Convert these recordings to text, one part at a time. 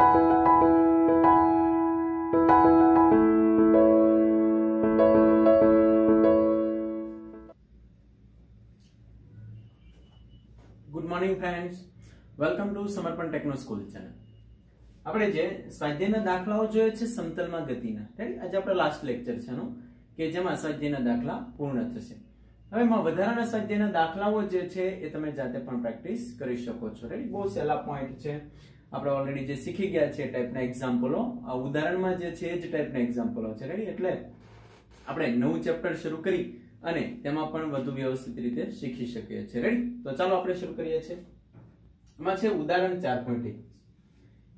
Good morning friends, welcome to સમર્પણ techno school channel. આપણે જે સ્વાધ્યાયના દાખલાઓ જોઈએ છે સમતલમાં ગતિના, રાઈટ? આજે આપણો લાસ્ટ લેક્ચર છે એનો કે જેમાં સ્વાધ્યાયના દાખલા પૂર્ણ થશે. હવે એમાં વધારાના સ્વાધ્યાયના દાખલાઓ જે છે એ તમે જાતે પણ પ્રેક્ટિસ કરી શકો છો, રાઈટ? બહુ સહેલા પોઈન્ટ છે, આપણે ઓલરેડી જે શીખી ગયા છે એ ટાઈપના એક્ઝામ્પલો આ ઉદાહરણમાં જે છે એ જ ટાઈપના એક્ઝામ્પલો છે, રાઈટ? એટલે આપણે નવું ચેપ્ટર શરૂ કરી અને તેમાં પણ વધુ વ્યવસ્થિત રીતે શીખી શકીએ છીએ, રેડી? તો ચાલો આપણે શરૂ કરીએ છીએ. એમાં છે ઉદાહરણ 4.1.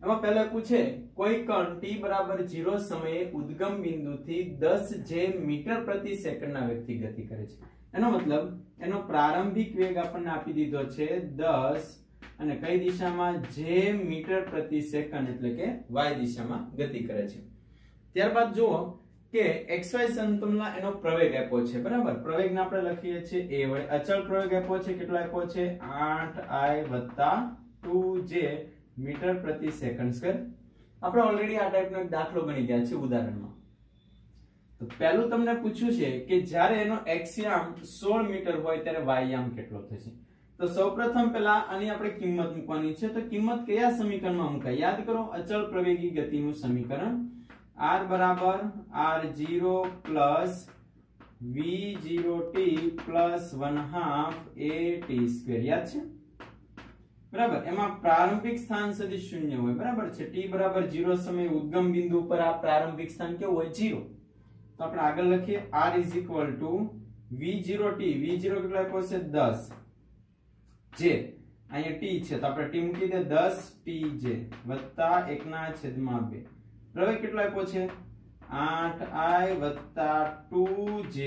એમાં પહેલા પૂછે કોઈ કણ t બરાબર 0 સમયે ઉદ્ગમ બિંદુથી 10 j મીટર પ્રતિ સેકન્ડના વેગથી ગતિ કરે છે. એનો મતલબ એનો પ્રારંભિક વેગ આપણને આપી દીધો છે 10 અને કઈ દિશામાં? j મીટર પ્રતિ સેકન્ડ, એટલે કે y દિશામાં ગતિ કરે છે. ત્યારબાદ જુઓ કે xy સમતલમાં એનો પ્રવેગ આપ્યો છે, બરાબર? પ્રવેગને આપણે લખીએ છીએ a વડે. અચળ પ્રવેગ આપ્યો છે, કેટલો આપ્યો છે? 8i + 2j મીટર પ્રતિ સેકન્ડ સ્ક્વેર. આપણે ઓલરેડી આ ટાઈપનો એક દાખલો ગણી ગયા છે ઉદાહરણમાં. તો પહેલું તમને પૂછ્યું છે કે જ્યારે એનો x યામ 16 મીટર હોય ત્યારે y યામ કેટલો થશે. તો સૌપ્રથમ પહેલા આની આપણે કિંમત મૂકવાની છે. તો કિંમત કયા સમીકરણમાં મુકાય? યાદ કરો, અચળ પ્રવેગી ગતિનું સમીકરણ r બરાબર r0 plus v0t plus 1/2 at² યાદ છે, બરાબર? એમાં પ્રારંભિક સ્થાન સદિશ શૂન્ય હોય, બરાબર છે? t બરાબર 0 સમયે ઉદ્ગમ બિંદુ પર આ પ્રારંભિક સ્થાન કેવું હોય? 0. તો આપણે આગળ લખીએ r v0t. v0 કેટલો આપ્યો છે? 10 j, અહીંયા t છે તો આપણે t મૂકી દે 10tj વત્તા 1/2. પ્રવેગ કેટલો આપ્યો છે? 8i + 2j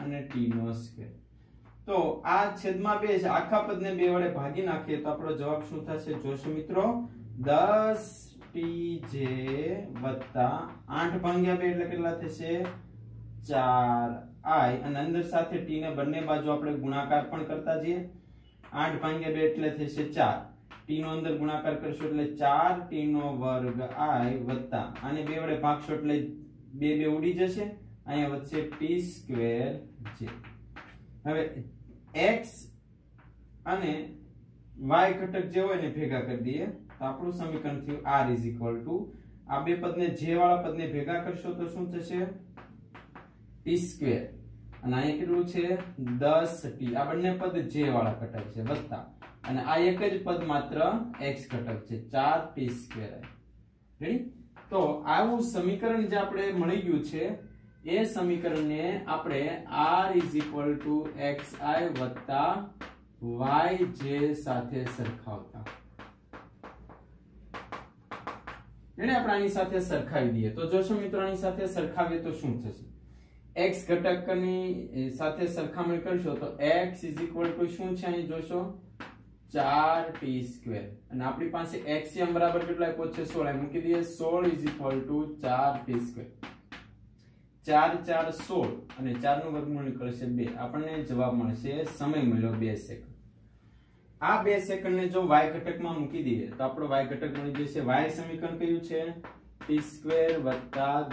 અને t નો સ્ક્વેર. તો આ છેદમાં 2 છે, આખા પદને 2 વડે ભાગી નાખીએ તો આપણો જવાબ શું થશે? જોશો મિત્રો, 10tj વત્તા 8/2 એટલે કેટલા થશે? 4i. અને અંદર સાથે t ને બંને બાજુ આપણે ગુણાકાર પણ કરતા જઈએ. 8/2 એટલે થશે 4. t નો અંદર ગુણાકાર કરશો એટલે 4t નો વર્ગ i વત્તા આને 2 વડે ભાગશો એટલે 2 ઉડી જશે, અહીંયા વધશે t² j. હવે x અને y ઘટક જે હોય ને ભેગા કરી દઈએ તો આપણું સમીકરણ થયું r આ બે પદને j વાળા પદને ભેગા કરશો તો શું થશે? t². અને અહીંયા કેટલું છે? 10t. આ બંને પદ j વાળા ઘટક છે વત્તા અને આ એક જ પદ માત્ર x ઘટક છે 4t². રેડી? તો આવું સમીકરણ જે આપણે મળી ગયું છે એ સમીકરણને આપણે r xi + yj સાથે સરખાવતા. એને આપણે આની સાથે સરખાવી દઈએ તો જોશો મિત્રો, આની સાથે સરખાવીએ તો શું થશે? x ઘટકની સાથે સરખામણી કરશો તો x શું છે? અહીં જોશો 4t² અને આપણી પાસે x યામ બરાબર કેટલો આપ્યો છે? 16. મૂકી દઈએ 16 = 4t². 4 4 16 અને 4 નું વર્ગમૂળ નીકળશે 2. આપણને જવાબ મળશે, સમય મળ્યો 2 સેકન્ડ. આ 2 સેકન્ડ ને જો y ઘટકમાં મૂકી દઈએ તો આપણો y ઘટક મળી જશે. y સમીકરણ કયું છે? t² +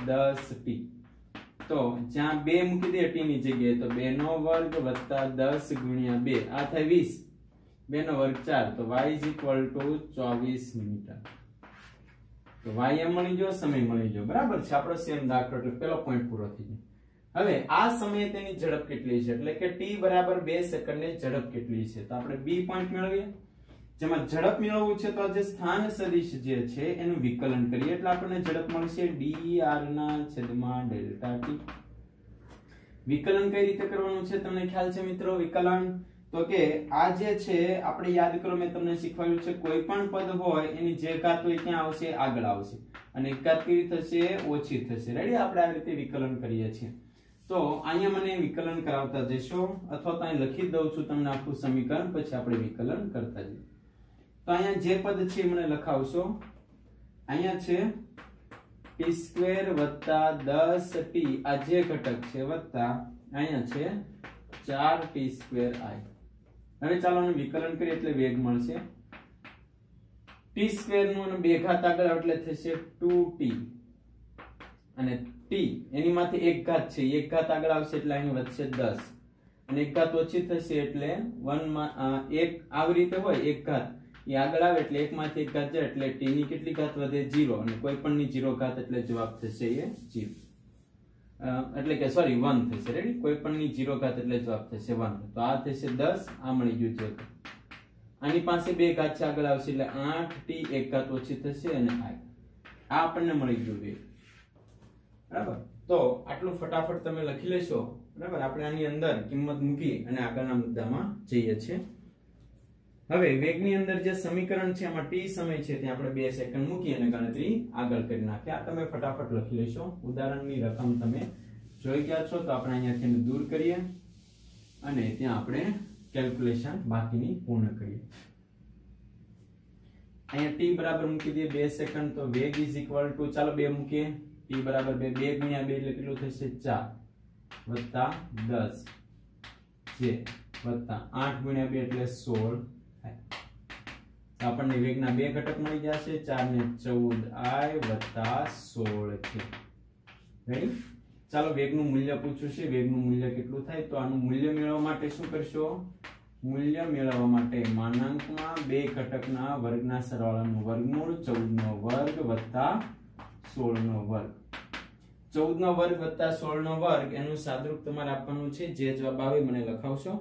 10t. તો જ્યાં 2 મૂકી દઈએ t ની જગ્યાએ તો 2 નો વર્ગ વત્તા 10 × 2 આ થાય 20. 2 નો વર્ગ 4 તો y = 24 મીટર. તો y એમ મળી ગયો, સમય મળી ગયો, બરાબર છે? આપણો સેમ દાખલો, એટલે પહેલો પોઈન્ટ પૂરો થઈ ગયો. હવે આ સમયે તેની ઝડપ કેટલી છે, એટલે કે t બરાબર 2 સેકન્ડની ઝડપ કેટલી છે? તો આપણે b પોઈન્ટ મેળવીએ. જેમાં ઝડપ મેળવવું છે તો જે સ્થાન સદિશ જે છે એનું વિકલન કરીએ એટલે આપણને ઝડપ મળશે dr/Δt. વિકલન કઈ રીતે કરવાનું છે તમને ખ્યાલ છે મિત્રો? વિકલન તો કે આ જે છે આપણે યાદ કરો, મેં તમને શીખવાડ્યું છે કોઈ પણ પદ હોય એની જે ઘાત હોય ક્યાં આવશે? આગળ આવશે. અને એક ઘાત કેવી થશે? ઓછી થશે. રેડી? આપણે આ રીતે વિકલન કરીએ છીએ. તો અહીંયા મને વિકલન કરાવતા જશો અથવા તો અહીં લખી દઉં છું તમને આખું સમીકરણ, પછી આપણે વિકલન કરતા જઈએ. તો અહીંયા જે પદ છે મને લખાવશો. અહીંયા છે t² + 10t આ જે ઘટક છે વત્તા અહીંયા છે 4t²i. હવે ચાલો આનું વિકલન કરીએ એટલે વેગ મળશે t t સ્ક્વેર નું અને 2 ઘાત આગળ આવે એટલે થશે 2t અને t એની માંથી 1 ઘાત છે 1 ઘાત આગળ આવશે એટલે અહીં વધશે 10 અને 1 ઘાત ઓછી થશે એટલે 1 માં 1 આવી રીતે હોય 1 ઘાત એ આગળ આવે એટલે 1 માંથી 1 ઘાત જાય એટલે t ની કેટલી ઘાત વધે 0 અને કોઈ પણ ની 0 ઘાત એટલે જવાબ થશે એ 0 એટલે કે સોરી 1 થશે રેડી કોઈ પણ ની 0 ઘાત એટલે જવાબ થશે 1 તો આ થશે 10 આ મળી ગયું છે આની પાસે 2 ઘાત છે આગળ આવશે એટલે 8t 1 ઘાત ઓછી થશે અને આ આપણને મળી ગયું વેગ બરાબર તો આટલું ફટાફટ તમે લખી લેશો બરાબર આપણે આની અંદર કિંમત મૂકી અને આગળના મુદ્દામાં જઈએ છીએ હવે વેગની અંદર જે સમીકરણ છે એમાં t સમય છે ત્યાં આપણે 2 સેકન્ડ મૂકી અને ગણતરી આગળ કરી નાખીએ આ તમે ફટાફટ લખી લેશો ઉદાહરણની રકમ તમે જોઈ ગયા છો તો આપણે અહીંયાથી દૂર કરીએ અને ત્યાં આપણે કેલ્ક્યુલેશન બાકીની પૂર્ણ કરીએ અહીંયા t બરાબર મૂકી દઈએ 2 સેકન્ડ તો વેગ ચાલો 2 મૂકીએ t બરાબર 2 ગુણ્યા 2 એટલે કેટલું થશે 4 વત્તા 10 જે વત્તા 8 ગુણ્યા 2 એટલે 16 આપણને વેગના 2 ઘટક મળી જશે 4 ને 14i વત્તા 16 છે રેડી ચાલો વેગનું મૂલ્ય પૂછ્યું છે વેગનું મૂલ્ય કેટલું થાય તો આનું મૂલ્ય મેળવવા માટે શું કરશો મૂલ્ય મેળવવા માટે માનાંકમાં 2 ઘટકના વર્ગના સરવાળાનું વર્ગમૂળ 14 નો વર્ગ વત્તા 16 નો વર્ગ 14 નો વર્ગ વત્તા 16 નો વર્ગ એનું સાદુરૂપ તમારે આપવાનું છે જે જવાબ આવે મને લખાવશો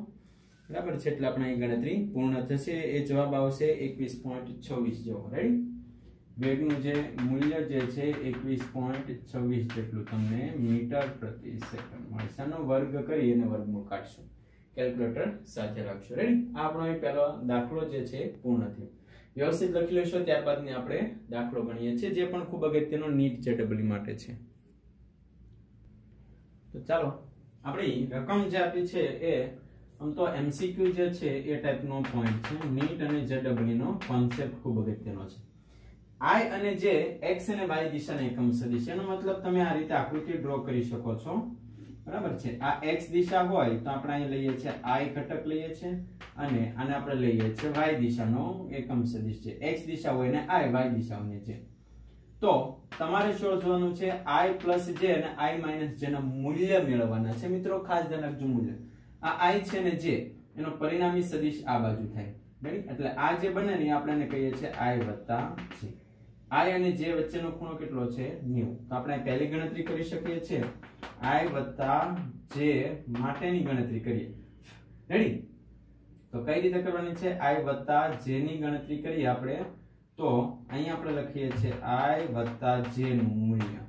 બરાબર છે એટલે આપણે અહીં ગણતરી પૂર્ણ થશે એ જવાબ આવશે 21.26 જેવો રેડી વેગનું જે મૂલ્ય જે છે 21.26 જેટલું તમને મીટર પ્રતિ સેકન્ડ મળશે આનો વર્ગ કરી અને વર્ગમૂળ કાઢશો કેલ્ક્યુલેટર સાથે રાખશો રેડી આ આપણો પહેલો દાખલો જે છે પૂર્ણ થયો વ્યવસ્થિત લખી લેશો ત્યારબાદ ને આપણે દાખલો ગણીએ છીએ જે પણ ખૂબ અગત્યનો નીટ જેડબલ્યુ માટે છે તો ચાલો આપણી રકમ જે આપી છે એ આમ તો એમસીક્યુ જે છે એ ટાઈપનો પોઈન્ટ છે નીટ અને જેડબલ્યુ નો કોન્સેપ્ટ ખૂબ અગત્યનો છે I અને J x અને y દિશાના એકમ સદિશ એનો મતલબ તમે આ રીતે આકૃતિ ડ્રો કરી શકો છો બરાબર છે આ x દિશા હોય તો આપણે અહીં લઈએ છીએ I ઘટક લઈએ છીએ અને આને આપણે લઈએ છીએ y દિશાનો એકમ સદિશ છે x દિશા હોય ને I y દિશા હોય છે તો તમારે શોધવાનું છે I + j અને I - j ના મૂલ્ય મેળવવાના છે મિત્રો ખાસ ધ્યાન રાખજો મૂલ્ય આ I છે ને j એનો પરિણામી સદિશ આ બાજુ થાય રેડી એટલે આ જે બને ને આપણે એને કહીએ છીએ I + j I અને j વચ્ચેનો ખૂણો કેટલો છે 90 તો આપણે પહેલી ગણતરી કરી શકીએ છીએ I + j માટેની ગણતરી કરીએ રેડી તો કઈ રીતે કરવાની છે I + j ની ગણતરી કરીએ આપણે તો અહીં આપણે લખીએ છીએ I + j નું મૂલ્ય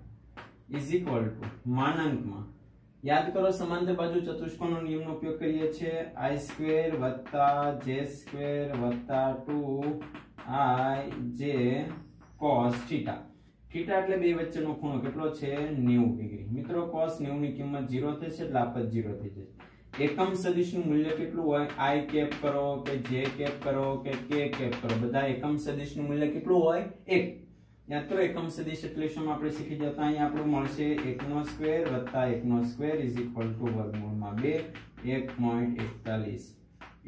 = માનાંકમાં યાદ કરો સમાંતર બાજુ ચતુષ્કોણનો નિયમનો ઉપયોગ કરીએ છીએ I² + j² + 2ij cos θ θ એટલે બે વચ્ચેનો ખૂણો કેટલો છે 90 ડિગ્રી મિત્રો cos 90 ની કિંમત 0 થશે એટલે આ પદ 0 થઈ જશે એકમ સદિશનું મૂલ્ય કેટલું હોય I કેપ કરો કે j કેપ કરો કે k કેપ કરો બધા એકમ સદિશનું મૂલ્ય કેટલું હોય 1 યાદ કરો એકમ સદિશ એટલે શું આપણે શીખી જતા અહીં આપણું મળશે 1² + 1² = વર્ગમૂળમાં 2 1.41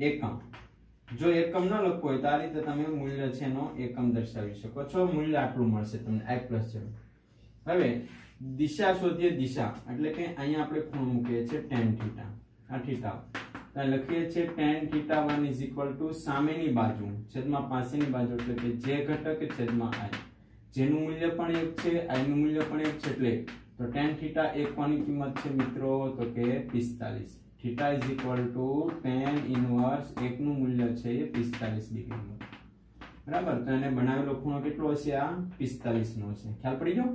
એકમ જો એકમ ન લખવું હોય તો આ રીતે તમે મૂલ્ય છે નો એકમ દર્શાવી શકો છો મૂલ્ય આટલું મળશે તમને I + j હવે દિશા શોધીએ દિશા એટલે કે અહીંયા આપણે ખૂણો મૂકીએ છીએ tan θ આ થીટા તો લખીએ છીએ tan θ1 = સામેની બાજુ છેદમાં પાછળની બાજુ એટલે કે j ઘટક છેદમાં I જેનું મૂલ્ય પણ 1 છે I નું મૂલ્ય પણ 1 છે એટલે તો tan θ એક કોની કિંમત છે મિત્રો તો કે 45 θ = tan ઇન્વર્સ 1 નું મૂલ્ય છે 45 ડિગ્રી બરાબર તો એને બનાવેલો ખૂણો કેટલો હશે આ 45 નો છે ખ્યાલ પડી ગયો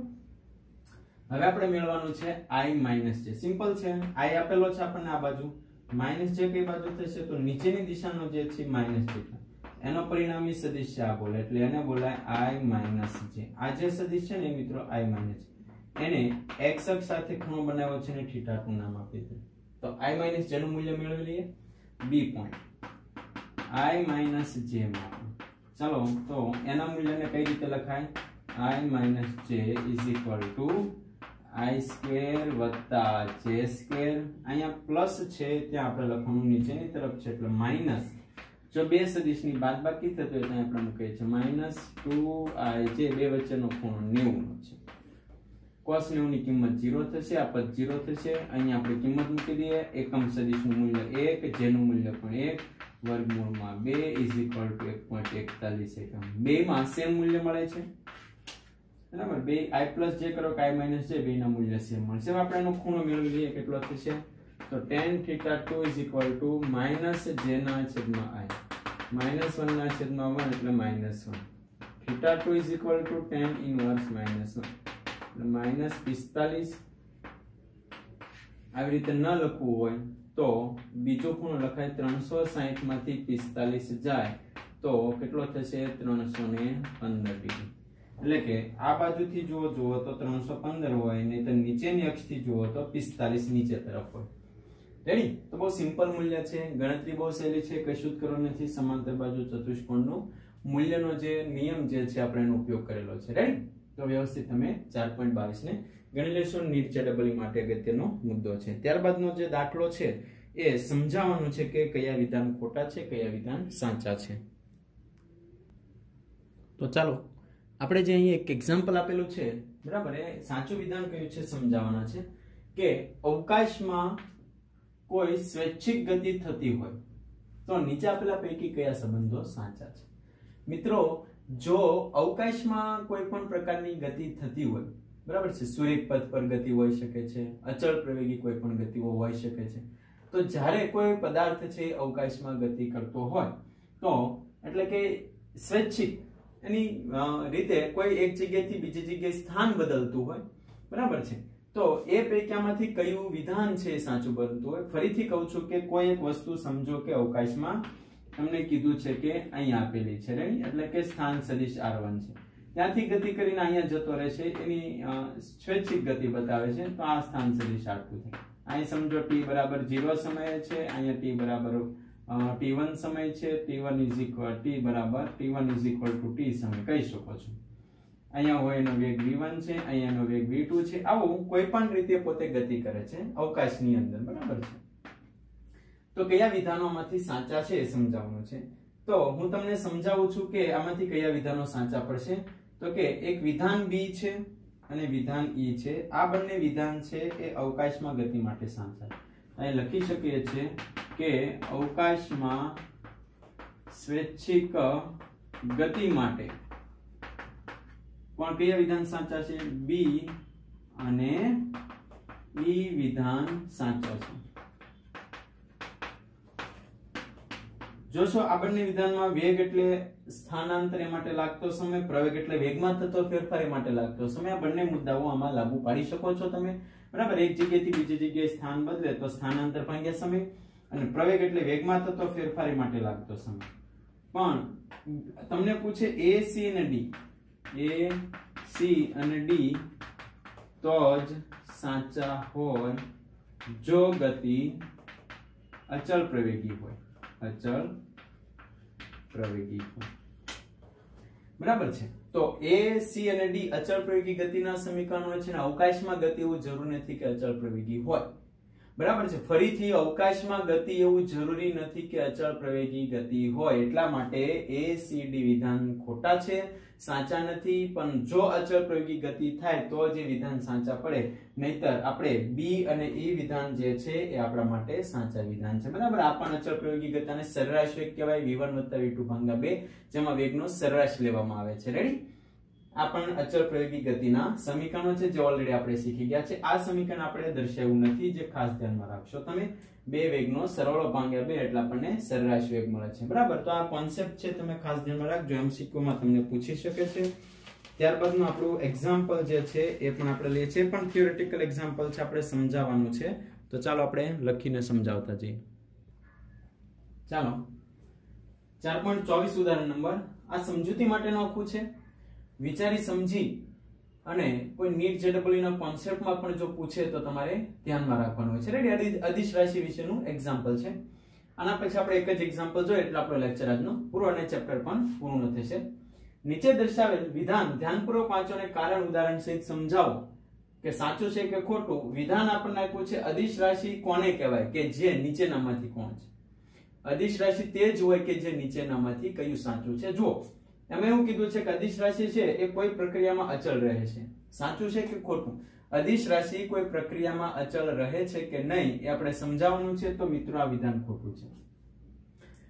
હવે આપણે મેળવવાનું છે I - j સિમ્પલ છે I આપેલો છે આપણને આ બાજુ - j કઈ બાજુ થશે તો નીચેની દિશાનો જે છે - θ એનો પરિણામી સદિશ છે આ બોલે એટલે એને બોલાય I - j આ જે સદિશ છે ને મિત્રો I - j એને x અક્ષ સાથે ખૂણો બનાવ્યો છે ને θ2 નામ આપી દીધું તો I - j નું મૂલ્ય મેળવી લઈએ b પોઈન્ટ I - j માં ચાલો તો એના મૂલ્યને કઈ રીતે લખાય I - j = I² + j². અહીંયા પ્લસ છે ત્યાં આપણે લખવાનું નીચેની તરફ છે એટલે માઈનસ જો બે સદિશની બાદબાકી થતી હોય તો આપણે મૂકીએ છીએ -2i જે બે વચ્ચેનો ખૂણો 90 છે. cos 90 ની કિંમત 0 થશે, આ પદ 0 થશે. અહીંયા આપણે કિંમત મૂકી દઈએ. એકમ સદિશનું મૂલ્ય 1, જેનું મૂલ્ય પણ 1, વર્ગમૂળમાં 2 1.41 એકમ. બેમાં સેમ મૂલ્ય મળે છે બરાબર. બે i પ્લસ જે કરો કે i માઈનસ જે બેના મૂલ્ય સેમ મળશે. હવે આપણે એનો ખૂણો મેળવી લઈએ કેટલો થશે. તો tan θ2 -j/-i -1/1 એટલે -1 θ2 tan ઇન્વર્સ -1 એટલે -45. આવી રીતે ન લખવું હોય તો બીજો ખૂણો લખાય 360 માંથી 45 જાય તો કેટલો થશે 315 ડિગ્રી. એટલે કે આ બાજુથી જુઓ તો 315 હોય નહીં તો નીચેની અક્ષથી જુઓ તો 45 નીચે તરફ હોય. રેડી? તો બહુ સિમ્પલ મૂલ્ય છે, ગણતરી બહુ સહેલી છે, કશું જ કરવાનું નથી. સમાંતર બાજુ ચતુષ્કોણનું મૂલ્યનો જે નિયમ જે છે આપણે એનો ઉપયોગ કરેલો છે. રેડી? તો વ્યવસ્થિત તમે 4.22 ને ગણી લેશો. નીટ જેડબલ માટે અગત્યનો મુદ્દો છે. ત્યારબાદનો જે દાખલો છે એ સમજાવવાનું છે કે કયા વિધાન ખોટા છે, કયા વિધાન સાચા છે. તો ચાલો આપણે જે અહીં એક એક્ઝામ્પલ આપેલું છે બરાબર, એ સાચું વિધાન કયું છે સમજાવવાના છે કે અવકાશમાં કોઈ સ્વૈચ્છિક ગતિ થતી હોય તો નીચે આપેલા પૈકી કયા સંબંધો સાચા છે. મિત્રો, જો અવકાશમાં કોઈ પણ પ્રકારની ગતિ થતી હોય બરાબર છે, સૂર્યપથ પર ગતિ હોઈ શકે છે, અચળ પ્રવેગી કોઈ પણ ગતિઓ હોઈ શકે છે, તો જ્યારે કોઈ પદાર્થ છે અવકાશમાં ગતિ કરતો હોય તો એટલે કે સ્વૈચ્છિક એની રીતે કોઈ એક જગ્યાએથી બીજી જગ્યાએ સ્થાન બદલતું હોય બરાબર છે, તો એ પૈકીમાંથી કયું વિધાન છે એ સાચું બનતું હોય. ફરીથી કહું છું કે કોઈ એક વસ્તુ સમજો કે અવકાશમાં તમને કીધું છે કે અહીંયા આપેલી છે રાઈટ, એટલે કે સ્થાન સદિશ r1 છે, ત્યાંથી ગતિ કરીને અહીંયા જતો રહે છે, એની સ્વૈચ્છિક ગતિ બતાવે છે, તો આ સ્થાન સદિશ r2 છે. અહીં સમજો t બરાબર 0 સમયે છે, અહીંયા t બરાબર t1 સમય છે, t1 બરાબર t સમય કહી શકો છો. અહીંયા હોય એનો વેગ v1 છે, અહીંયાનો વેગ v2 છે. આવું કોઈ પણ રીતે પોતે ગતિ કરે છે અવકાશની અંદર બરાબર છે. તો કયા વિધાનોમાંથી સાચા છે એ સમજાવવાનું છે. તો હું તમને સમજાવું છું કે આમાંથી કયા વિધાનો સાચા પડશે. તો કે એક વિધાન b છે અને વિધાન e છે. આ બંને વિધાન છે એ અવકાશમાં ગતિ માટે સાચા છે. અહીં લખી શકીએ છીએ કે અવકાશમાં સ્વૈચ્છિક ગતિ માટે પણ કયા વિધાન સાચા છે? b અને e વિધાન સાચા છે. જોશો આ બંને વિધાનમાં વેગ એટલે સ્થાનાંતર માટે લાગતો સમય, પ્રવેગ એટલે વેગમાં થતો ફેરફાર માટે લાગતો સમય. આ બંને મુદ્દાઓ આમાં લાગુ પાડી શકો છો તમે બરાબર. એક જગ્યાએથી બીજી જગ્યાએ સ્થાન બદલે તો સ્થાનાંતર ભાગ્યા સમય, અને પ્રવેગ એટલે વેગમાં થતો ફેરફાર માટે લાગતો સમય. પણ તમને પૂછે a c અને d, a c અને d તો જ સાચા હોય જો ગતિ અચળ પ્રવેગી હોય, અચળ પ્રવેગી હોય બરાબર છે. તો a c અને d અચળ પ્રવેગી ગતિના સમીકરણો છે ને અવકાશમાં ગતિ એવું જરૂરી નથી કે અચળ પ્રવેગી હોય બરાબર છે. ફરીથી અવકાશમાં ગતિ એવું જરૂરી નથી કે અચળ પ્રવેગી ગતિ હોય. એટલા માટે a c d વિધાન ખોટા છે, સાચા નથી. પણ જો અચળ પ્રવેગી ગતિ થાય તો જ એ વિધાન સાચા પડે, નહીતર આપણે b અને e વિધાન જે છે એ આપણા માટે સાચા વિધાન છે બરાબર. આ પણ અચળ પ્રવેગી ગતિને સરેરાશ વેગ કહેવાય, v1 + v2 / 2, જેમાં વેગનો સરેરાશ લેવામાં આવે છે. રેડી? આ પણ અચળ પ્રવેગી ગતિના સમીકરણો છે જે ઓલરેડી આપણે શીખી ગયા છે. આ સમીકરણ આપણે દર્શાવ્યું નથી, જે ખાસ ધ્યાનમાં રાખશો તમે. બે વેગનો સરવાળો ભાગ્યા 2 એટલે આપણને સરેરાશ વેગ મળે છે બરાબર. તો આ કોન્સેપ્ટ છે તમે ખાસ ધ્યાનમાં રાખજો, MCQ માં તમને પૂછી શકે છે. ત્યારબાદનું આપણું એક્ઝામ્પલ જે છે એ પણ આપણે લઈએ છીએ, પણ થિયોરેટિકલ એક્ઝામ્પલ છે, આપણે સમજાવવાનું છે. તો ચાલો આપણે લખીને સમજાવતા જઈએ. ચાલો 4.24 ઉદાહરણ નંબર. આ સમજૂતી માટેનું આખું છે. વિચારી સમજી અને કોઈ નીટ જેડબલ્યુ ના કોન્સેપ્ટમાં પણ જો પૂછે તો તમારે ધ્યાનમાં રાખવાનું હોય છે. રેડી? અદિશ રાશિ વિશેનું એક્ઝામ્પલ છે. આના પછી આપણે એક જ એક્ઝામ્પલ જોઈએ એટલે આપણો લેક્ચર આજનો પૂરો અને ચેપ્ટર પણ પૂર્ણ થશે. નીચે દર્શાવેલ વિધાન ધ્યાનપૂર્વક વાંચો અને કારણ ઉદાહરણ સહિત સમજાવો કે સાચું છે કે ખોટું. વિધાન આપણને આપ્યું છે અદિશ રાશિ કોને કહેવાય કે જે નીચેનામાંથી કોણ છે. અદિશ રાશિ તે જ હોય કે જે નીચેનામાંથી કયું સાચું છે? જુઓ, એમાં એવું કીધું છે કે અદિશ રાશિ છે એ કોઈ પ્રક્રિયામાં અચળ રહે છે. સાચું છે કે ખોટું? અદિશ રાશિ કોઈ પ્રક્રિયામાં અચળ રહે છે કે નહીં એ આપણે સમજાવવાનું છે. તો મિત્રો આ વિધાન ખોટું છે.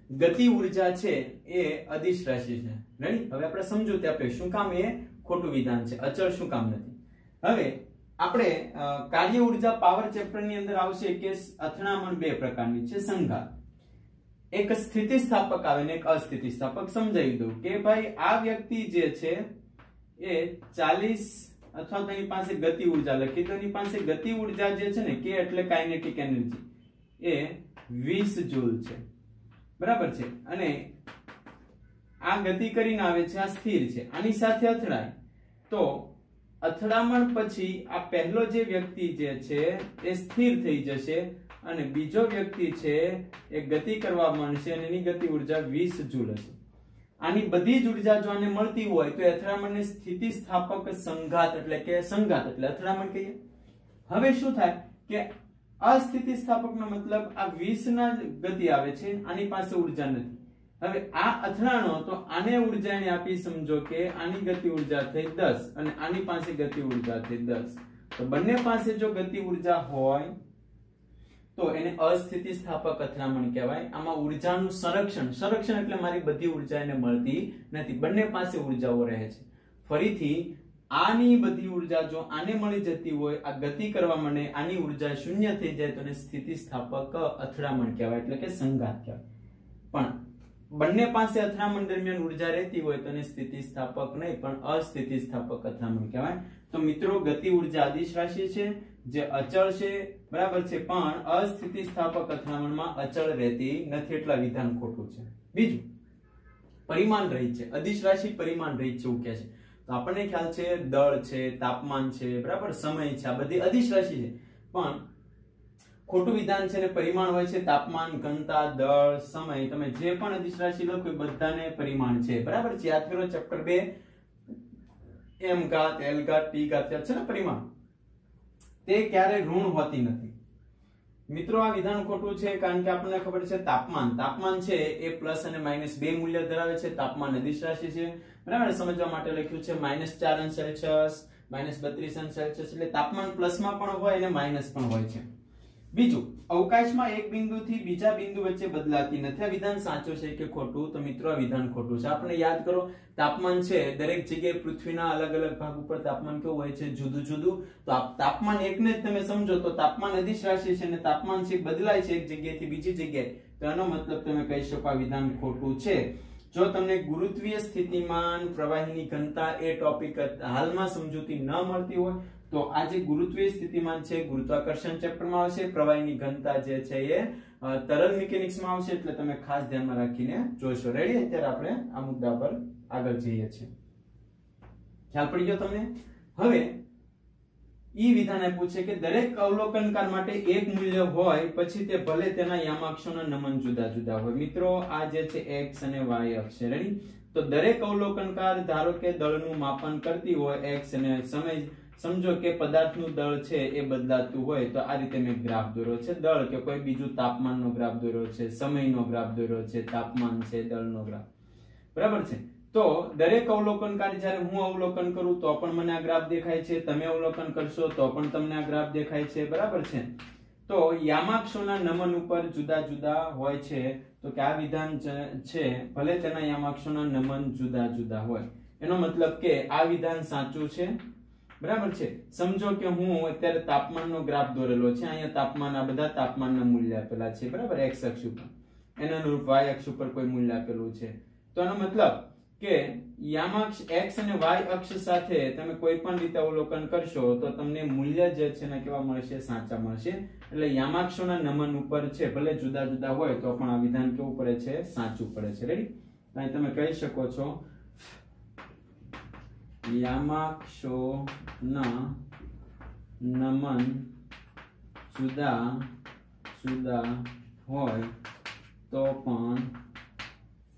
ગતિ ઉર્જા છે એ અદિશ રાશિ છે. રેડી? હવે આપણે સમજૂતી આપીએ શું કામ એ ખોટું વિધાન છે, અચળ શું કામ નથી. હવે આપણે કાર્ય ઉર્જા પાવર ચેપ્ટર ની અંદર આવશે કે અથડામણ બે પ્રકારની છે. સંઘાત, એક સ્થિતિસ્થાપક આવે ને એક અસ્થિતિસ્થાપક. સમજાવી દઉં કે ભાઈ આ વ્યક્તિ જે છે એ 40 અથવા તો એની પાસે ગતિ ઉર્જા લખી તો એની પાસે ગતિ ઉર્જા જે છે ને કે એટલે કાઇનેટિક એનર્જી એ 20 જૂલ છે. બરાબર છે? અને આ ગતિ કરીને આવે છે, આ સ્થિર છે. આની સાથે અથડાય તો અથડામણ પછી આ પહેલો જે વ્યક્તિ જે છે એ સ્થિર થઈ જશે અને બીજો વ્યક્તિ છે એ ગતિ કરવા માંડશે અને એની ગતિ ઉર્જા 20 જૂલ હશે. આની બધી જ ઉર્જા જો આને મળતી હોય તો અથડામણને સ્થિતિસ્થાપક સંઘાત એટલે કે સંઘાત એટલે અથડામણ કહીએ. હવે શું થાય કે અસ્થિતિસ્થાપકનો મતલબ આ 20 ના ગતિ આવે છે, આની પાસે ઉર્જા નથી. હવે આ અથડાણો તો આને ઉર્જા એને આપી, સમજો કે આની ગતિ ઉર્જા થઈ 10 અને આની પાસે ગતિ ઉર્જા થઈ 10. તો બંને પાસે જો ગતિ ઉર્જા હોય તો એને અસ્થિતિસ્થાપક અથડામણ કહેવાય. આમાં ઉર્જાનું સંરક્ષણ એટલે મારી બધી ઉર્જા એને મળતી નથી, બંને પાસે ઉર્જાઓ રહે છે. ફરીથી આની બધી ઉર્જા જો આને મળી જતી હોય, આ ગતિ કરવા માટે આની ઉર્જા શૂન્ય થઈ જાય તો એને સ્થિતિસ્થાપક અથડામણ કહેવાય એટલે કે સંઘાત કહેવાય. પણ બંને પાસે અથડામણ દરમિયાન ઉર્જા રહેતી હોય તો એને સ્થિતિસ્થાપક નહીં પણ અસ્થિતિસ્થાપક અથડામણ કહેવાય. તો મિત્રો ગતિ ઉર્જા અદિશ રાશિ છે જે અચળ છે. બરાબર છે? પણ અસ્થિતિસ્થાપક અથડામણમાં અચળ રહેતી નથી એટલે વિધાન ખોટું છે. બીજું, પરિમાણ રહિત છે. અદિશ રાશિ પરિમાણ રહિત છે એવું કહે છે. તો આપણને ખ્યાલ છે દળ છે, તાપમાન છે, બરાબર, સમય છે, આ બધી અદિશ રાશિ છે. પણ ખોટું વિધાન છે ને પરિમાણ હોય છે. તાપમાન, ઘનતા, દળ, સમય, તમે જે પણ અદિશ રાશિ લખો બધાને પરિમાણ છે. બરાબર છે? યાદ કરો ચેપ્ટર 2 એમ ઘાત, એલ ઘાત, ટી ઘાત છે ને પરિમાણ. તે ક્યારે ઋણ હોતી નથી. મિત્રો આ વિધાન ખોટું છે કારણ કે આપણને ખબર છે તાપમાન છે એ પ્લસ અને માઇનસ બે મૂલ્ય ધરાવે છે. તાપમાન અદિશ રાશિ છે. બરાબર? સમજવા માટે લખ્યું છે -4 અંશ સેલ્સિયસ, -32 અંશ સેલ્સિયસ. એટલે તાપમાન પ્લસમાં પણ હોય અને માઇનસ પણ હોય છે. બીજું, અવકાશમાં એક બિંદુથી બીજા બિંદુ વચ્ચે બદલાતી નથી. આ વિધાન સાચું છે કે ખોટું? તો મિત્રો આ વિધાન ખોટું છે. આપણે યાદ કરો તાપમાન છે દરેક જગ્યાએ પૃથ્વીના અલગ અલગ ભાગ ઉપર તાપમાન કેવું હોય છે? જુદું જુદું. તો તાપમાન એકને જ તમે સમજો તો તાપમાન અદિશ રાશિ છે અને તાપમાન છે બદલાય છે એક જગ્યાએથી બીજી જગ્યાએ. તો એનો મતલબ તમે કહી શકો આ વિધાન ખોટું છે. જો તમને ગુરુત્વીય સ્થિતિમાન, પ્રવાહીની ઘનતા એ ટોપિક હાલમાં સમજૂતી ન મળતી હોય તો આ જે ગુરુત્વીય સ્થિતિમાન છે ગુરુત્વાકર્ષણ ચેપ્ટરમાં આવશે. પ્રવાહીની ઘનતા જે છે એ તરલ મિકેનિક્સમાં આવશે. એટલે તમે ખાસ ધ્યાનમાં રાખીને જોશો. રેડી? અત્યારે આપણે આ મુદ્દા પર આગળ જઈએ છીએ. ખ્યાલ પડી ગયો તમને? હવે ઈ વિધાન આપ્યું છે કે દરેક અવલોકનકાર માટે એક મૂલ્ય હોય પછી તે ભલે તેના યામાક્ષોના નમન જુદા જુદા હોય. મિત્રો આ જે છે x અને y અક્ષ છે. રેડી? તો દરેક અવલોકનકાર ધારો કે દળનું માપન કરતી હોય x અને સમય, સમજો કે પદાર્થનું દળ છે એ બદલાતું હોય તો આ રીતે મેં ગ્રાફ દોર્યો છે. દળ કે કોઈ બીજું તાપમાનનો ગ્રાફ દોર્યો છે, સમયનો ગ્રાફ દોર્યો છે, તાપમાન છે, દળનો ગ્રાફ. બરાબર છે? તો દરેક અવલોકનકાર જ્યારે હું અવલોકન કરું તો પણ મને આ ગ્રાફ દેખાય છે, તમે અવલોકન કરશો તો પણ તમને આ ગ્રાફ દેખાય છે. બરાબર છે? તો યામાક્ષોના નમન ઉપર જુદા જુદા હોય છે. તો કે આ વિધાન છે ભલે તેના યામાક્ષોના નમન જુદા જુદા હોય. એનો મતલબ કે આ વિધાન સાચું છે. બરાબર છે? સમજો કે હું અત્યારે તાપમાનનો ગ્રાફ દોરેલો છે. અહીંયા તાપમાન, આ બધા તાપમાનના મૂલ્ય આપેલા છે. બરાબર? x અક્ષ ઉપર, એના અનુરૂપ y અક્ષ ઉપર કોઈ મૂલ્ય આપેલું છે. તો એનો મતલબ કે યામાક્ષ x અને y અક્ષ સાથે તમે કોઈ પણ રીતે અવલોકન કરશો તો તમને મૂલ્ય જે છે ને કેવા મળશે? સાચા મળશે. એટલે યામાક્ષોના નમન ઉપર છે ભલે જુદા જુદા હોય તો પણ આ વિધાન કેવું પડે છે? સાચું પડે છે. રેડી? અહીં તમે કહી શકો છો યામાક્ષોના નમન જુદા જુદા હોય તો પણ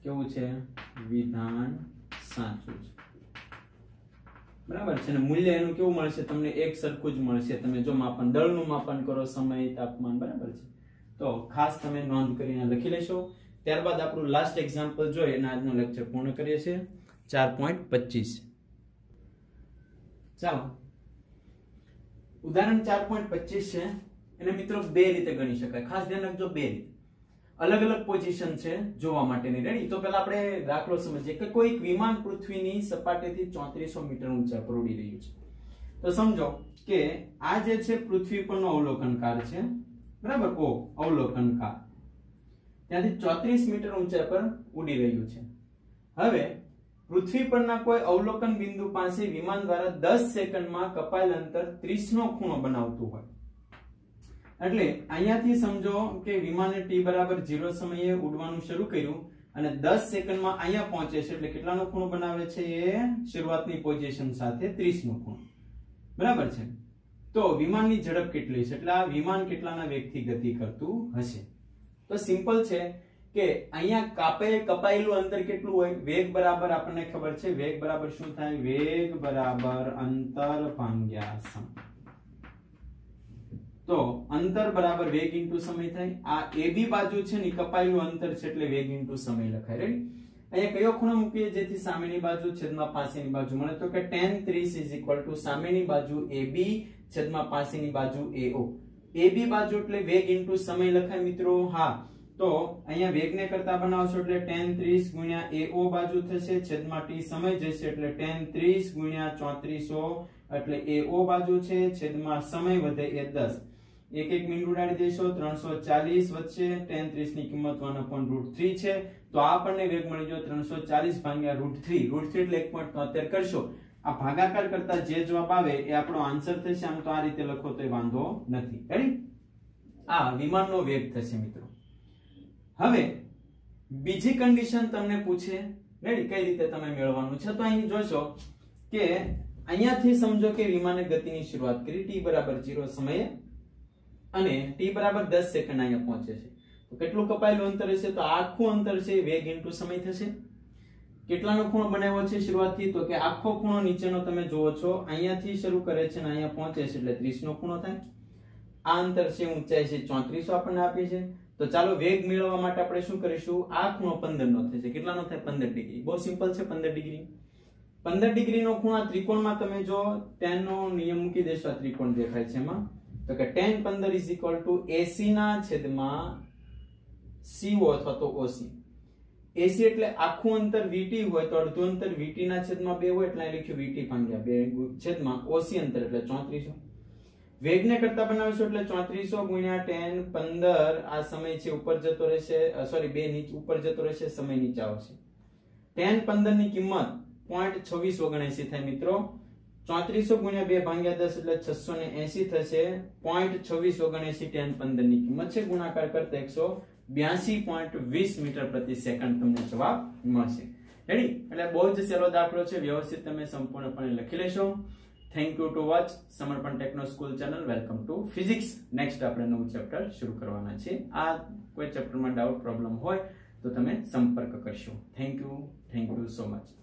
કેવું છે? વિધાન સાચું છે. બરાબર છે? ને મૂલ્ય એનું કેવું મળશે? તમને એક સરખું જ મળશે. તમે જો દળનું માપન કરો, સમય, તાપમાન. બરાબર છે? તો ખાસ તમે નોંધ કરીને લખી લેશો. ત્યારબાદ આપણું લાસ્ટ એક્ઝામ્પલ જોઈએ અને આજનો લેક્ચર પૂર્ણ કરીએ છીએ 4.25 ચાલો ઉદાહરણ 4.25 છે એને મિત્રો બે રીતે ગણી શકાય ખાસ ધ્યાન રાખજો બે રીતે अलग अलग पोजीशन છે જોવા માટેની રેડી તો પહેલા આપણે દાખલો સમજીએ કે કોઈ વિમાન પૃથ્વીની સપાટીથી 3400 મીટર ઊંચાઈ પર ઉડી રહ્યું છે તો સમજો કે આ જે છે પૃથ્વી પરનો અવલોકનકાર છે બરાબર અવલોકનકાર ત્યાંથી 34 મીટર ઊંચાઈ પર ઉડી રહ્યું છે હવે પૃથ્વી પરના કોઈ અવલોકન બિંદુ પાસે વિમાન દ્વારા 10 સેકન્ડમાં કપાયેલ અંતર 30 નો ખૂણો બનાવતું હોય એટલે અહીંયાથી સમજો કે વિમાને t બરાબર 0 સમયે ઉડવાનું શરૂ કર્યું અને 10 સેકન્ડમાં અહીંયા પહોંચે છે એટલે કેટલાનો ખૂણો બનાવે છે એ શરૂઆતની પોઝિશન સાથે 30 નો ખૂણો બરાબર છે તો વિમાનની ઝડપ કેટલી છે એટલે આ વિમાન કેટલાના વેગથી ગતિ કરતું હશે તો સિમ્પલ છે કે અહીંયા કપાયેલું અંતર કેટલું હોય વેગ બરાબર આપણને ખબર છે વેગ બરાબર શું થાય વેગ બરાબર અંતર ભાગ્યા સમય તો અંતર બરાબર વેગ ઇન્ટુ સમય થાય આ AB બાજુ છે ને કપાયેલું અંતર છે એટલે વેગ ઇન્ટુ સમય લખાય રેડી અહીંયા કયો ખૂણો મૂકીએ જેથી સામેની બાજુ છેદમાં પાસેની બાજુ મળે તો કે tan 30 સામેની બાજુ AB છેદમાં પાસેની બાજુ AO AB બાજુ એટલે વેગ ઇન્ટુ સમય લખાય મિત્રો હા તો અહીંયા વેગને કરતા બનાવશો એટલે tan 30 ગુણ્યા AO બાજુ થશે છેદમાં t સમય જશે એટલે tan 30 ગુણ્યા 3400 એટલે AO બાજુ છે છેદમાં સમય વધે એ 10 એક એક મિનિટ ઉડાડી દેશો 340 વધશે tan 30 ની કિંમત 1/√3 છે તો આ આપણને વેગ મળી ગયો 340 ભાગ્યા √3 √3 એટલે 1.73 કરશો આ ભાગાકાર કરતા જે જવાબ આવે એ આપણો આન્સર થશે આમ તો આ રીતે લખો તોય વાંધો નથી રેડી આ વિમાનનો વેગ થશે મિત્રો હવે બીજી કન્ડિશન તમને પૂછે રેડી કઈ રીતે તમે મેળવવાનું છે તો અહીં જોશો કે અહીંયાથી સમજો કે વિમાને ગતિની શરૂઆત કરી t બરાબર 0 સમયે અને t બરાબર 10 સેકન્ડ અહીંયા પહોંચે છે તો કેટલું કપાયેલું અંતર હશે તો આખું અંતર છે વેગ ઇન્ટુ સમય થશે કેટલાનો ખૂણો બનાવ્યો છે શરૂઆતથી તો કે આખો ખૂણો નીચેનો તમે જોવો છો અહીંયાથી શરૂ કરે છે અને અહીંયા પહોંચે છે એટલે 30 નો ખૂણો થાય આ અંતર છે ઊંચાઈ છે 3400 આપણને આપી છે તો ચાલો વેગ મેળવવા માટે આપણે શું કરીશું આ ખૂણો 15 નો થશે કેટલાનો થાય 15 ડિગ્રી બહુ સિમ્પલ છે 15 ડિગ્રી 15 ડિગ્રીનો ખૂણો આ ત્રિકોણમાં તમે જો tan નો નિયમ મૂકી દેશો આ ત્રિકોણ દેખાય છે એમાં તો કે tan 15 AC ના છેદમાં CO અથવા તો OC AC એટલે આખું અંતર VT હોય તો અડધું અંતર VT ના છેદમાં 2 હોય એટલે લખ્યું VT ભાગ્યા 2 છેદમાં OC અંતર એટલે 3400 વેગને કરતા બનાવશો એટલે 3400 ગુણ્યા tan 15 આ સમય છે ઉપર જતો રહેશે સોરી 2 નીચે ઉપર જતો રહેશે સમય નીચે આવશે tan 15 ની કિંમત 0.2679 થાય મિત્રો 3400 ગુણ્યા 2 ભાગ્યા 10 એટલે 680 થશે 0.2679 tan 15 ની કિંમત છે ગુણાકાર કરતા 182.20 મીટર પ્રતિ સેકન્ડ તમને જવાબ મળશે રેડી એટલે બહુ જ સહેલો દાખલો છે વ્યવસ્થિત તમે સંપૂર્ણપણે લખી લેશો થેન્ક યુ ટુ વોચ સમર્પણ techno school channel welcome to physics next આપણે નવું ચેપ્ટર શરૂ કરવાના છે આ કોઈ ચેપ્ટરમાં ડાઉટ પ્રોબ્લેમ હોય તો તમે સંપર્ક કરશો થેન્ક યુ સો મચ